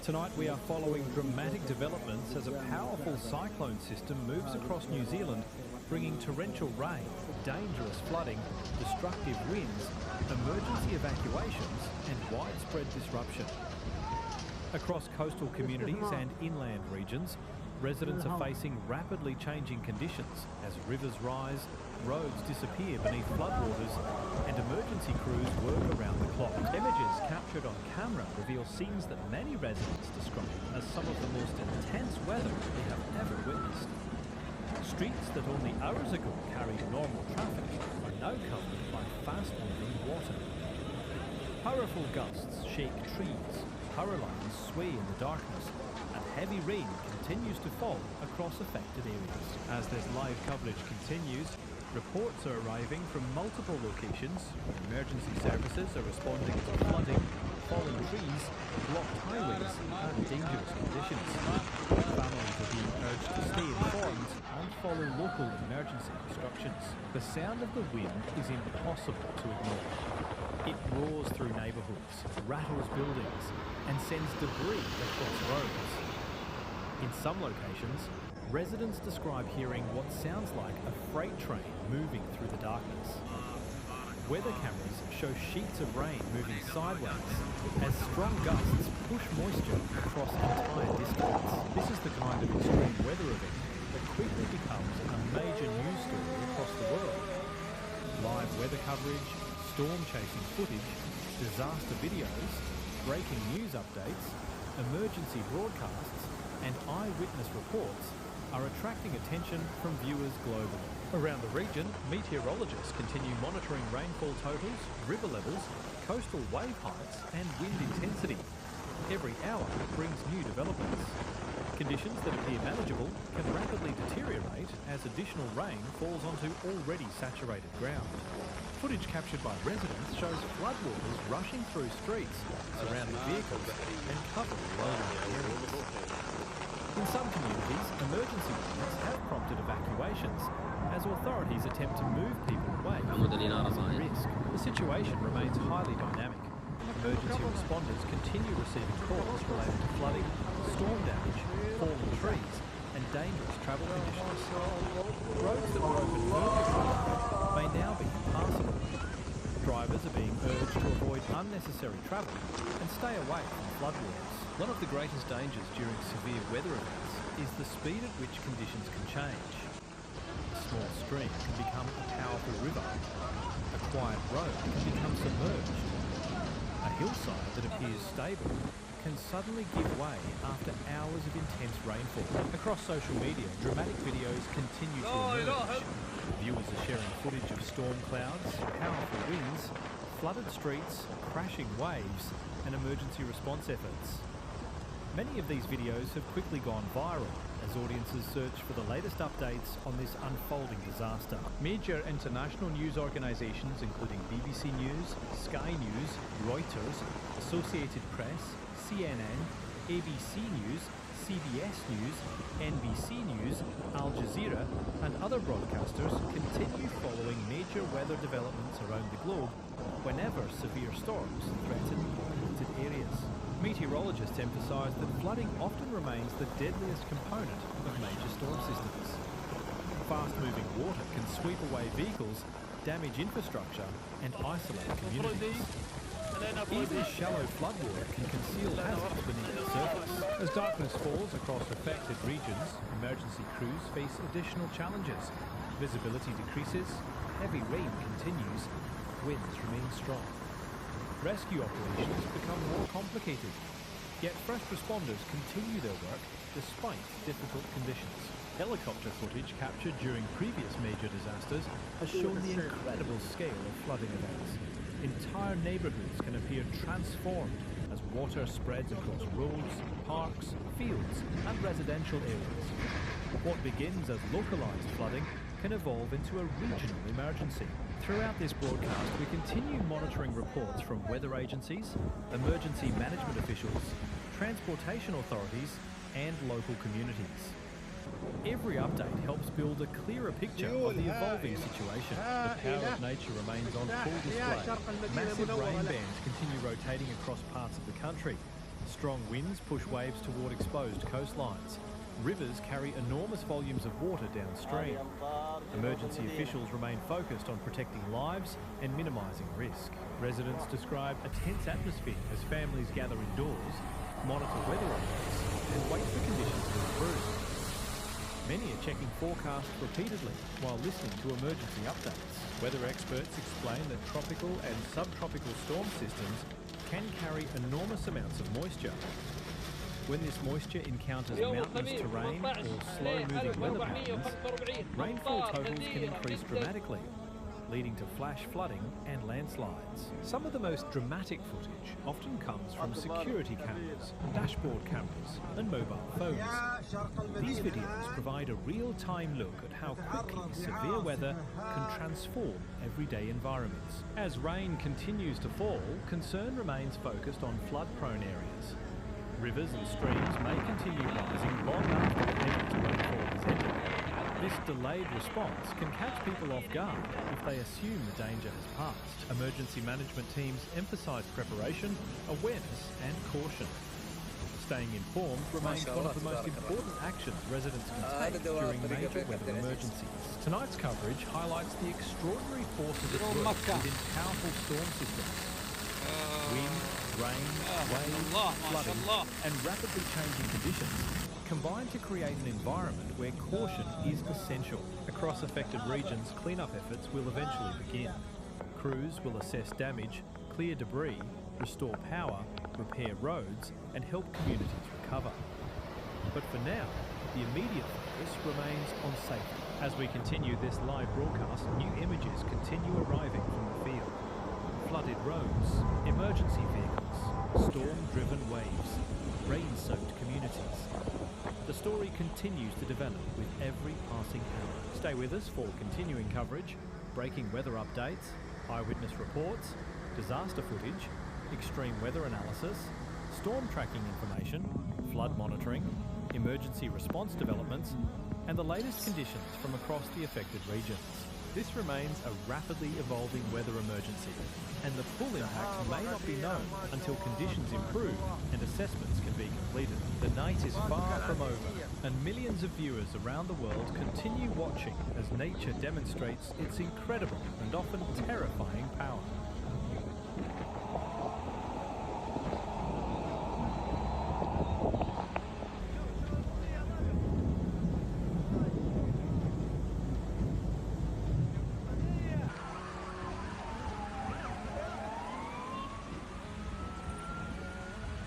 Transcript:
Tonight we are following dramatic developments as a powerful cyclone system moves across New Zealand, bringing torrential rain, dangerous flooding, destructive winds, emergency evacuations and widespread disruption. Across coastal communities and inland regions, residents are facing rapidly changing conditions as rivers rise, roads disappear beneath floodwaters and emergency crews work around the clock. Images captured on camera reveal scenes that many residents describe as some of the most intense weather they have ever witnessed. Streets that only hours ago carried normal traffic are now covered by fast-moving water. Powerful gusts shake trees, power lines sway in the darkness, and heavy rain continues to fall across affected areas. As this live coverage continues, reports are arriving from multiple locations. Emergency services are responding to flooding, fallen trees, blocked highways and dangerous conditions. Families are being urged to stay informed and follow local emergency instructions. The sound of the wind is impossible to ignore. It roars through neighbourhoods, rattles buildings and sends debris across roads. In some locations, residents describe hearing what sounds like a freight train moving through the darkness. Weather cameras show sheets of rain moving sideways as strong gusts push moisture across entire districts. This is the kind of extreme weather event that quickly becomes a major news story across the world. Live weather coverage, storm chasing footage, disaster videos, breaking news updates, emergency broadcasts and eyewitness reports are attracting attention from viewers globally. Around the region, meteorologists continue monitoring rainfall totals, river levels, coastal wave heights and wind intensity. Every hour brings new developments. Conditions that appear manageable can rapidly deteriorate as additional rain falls onto already saturated ground. Footage captured by residents shows floodwaters rushing through streets, surrounding vehicles and covering low-lying areas. In some communities, emergency plans have prompted evacuations as authorities attempt to move people away from areas of risk. The situation remains highly dynamic. Emergency responders continue receiving calls related to flooding, storm damage, fallen trees and dangerous travel conditions. Roads that were open earlier may now be impassable. Drivers are being urged to avoid unnecessary travel and stay away from floodwaters. One of the greatest dangers during severe weather events is the speed at which conditions can change. A small stream can become a powerful river. A quiet road can become submerged. A hillside that appears stable can suddenly give way after hours of intense rainfall. Across social media, dramatic videos continue to emerge. Viewers are sharing footage of storm clouds, powerful winds, flooded streets, crashing waves, and emergency response efforts. Many of these videos have quickly gone viral as audiences search for the latest updates on this unfolding disaster. Major international news organisations including BBC News, Sky News, Reuters, Associated Press, CNN, ABC News, CBS News, NBC News, Al Jazeera and other broadcasters continue following major weather developments around the globe whenever severe storms threaten populated areas. Meteorologists emphasise that flooding often remains the deadliest component of major storm systems. Fast-moving water can sweep away vehicles, damage infrastructure and isolate communities. Even shallow floodwater can conceal hazards beneath the surface. As darkness falls across affected regions, emergency crews face additional challenges. Visibility decreases, heavy rain continues, winds remain strong. Rescue operations become more complicated, yet first responders continue their work despite difficult conditions. Helicopter footage captured during previous major disasters has shown the incredible scale of flooding events. Entire neighbourhoods can appear transformed as water spreads across roads, parks, fields and residential areas. What begins as localised flooding can evolve into a regional emergency. Throughout this broadcast, we continue monitoring reports from weather agencies, emergency management officials, transportation authorities and local communities. Every update helps build a clearer picture of the evolving situation. The power of nature remains on full display. Massive rain bands continue rotating across parts of the country. Strong winds push waves toward exposed coastlines. Rivers carry enormous volumes of water downstream. Emergency officials remain focused on protecting lives and minimising risk. Residents describe a tense atmosphere as families gather indoors, monitor weather alerts and wait for conditions to improve. Many are checking forecasts repeatedly while listening to emergency updates. Weather experts explain that tropical and subtropical storm systems can carry enormous amounts of moisture. When this moisture encounters mountainous terrain or slow-moving weather patterns, rainfall totals can increase dramatically, leading to flash flooding and landslides. Some of the most dramatic footage often comes from security cameras, dashboard cameras and mobile phones. These videos provide a real-time look at how quickly severe weather can transform everyday environments. As rain continues to fall, concern remains focused on flood-prone areas. Rivers and streams may continue rising long after the heaviest rainfall has ended. This delayed response can catch people off guard if they assume the danger has passed. Emergency management teams emphasise preparation, awareness and caution. Staying informed remains one of the most important actions residents can take during major weather emergencies. Tonight's coverage highlights the extraordinary forces at work within powerful storm systems. Wind, rain, waves, flooding and rapidly changing conditions combine to create an environment where caution is essential. Across affected regions, clean-up efforts will eventually begin. Crews will assess damage, clear debris, restore power, repair roads and help communities recover. But for now, the immediate focus remains on safety. As we continue this live broadcast, new images continue arriving from the field. Flooded roads, emergency vehicles, storm-driven waves, rain-soaked communities. The story continues to develop with every passing hour. Stay with us for continuing coverage, breaking weather updates, eyewitness reports, disaster footage, extreme weather analysis, storm tracking information, flood monitoring, emergency response developments, and the latest conditions from across the affected regions. This remains a rapidly evolving weather emergency, and the full impact may not be known until conditions improve and assessments can be completed. The night is far from over, and millions of viewers around the world continue watching as nature demonstrates its incredible and often terrifying power.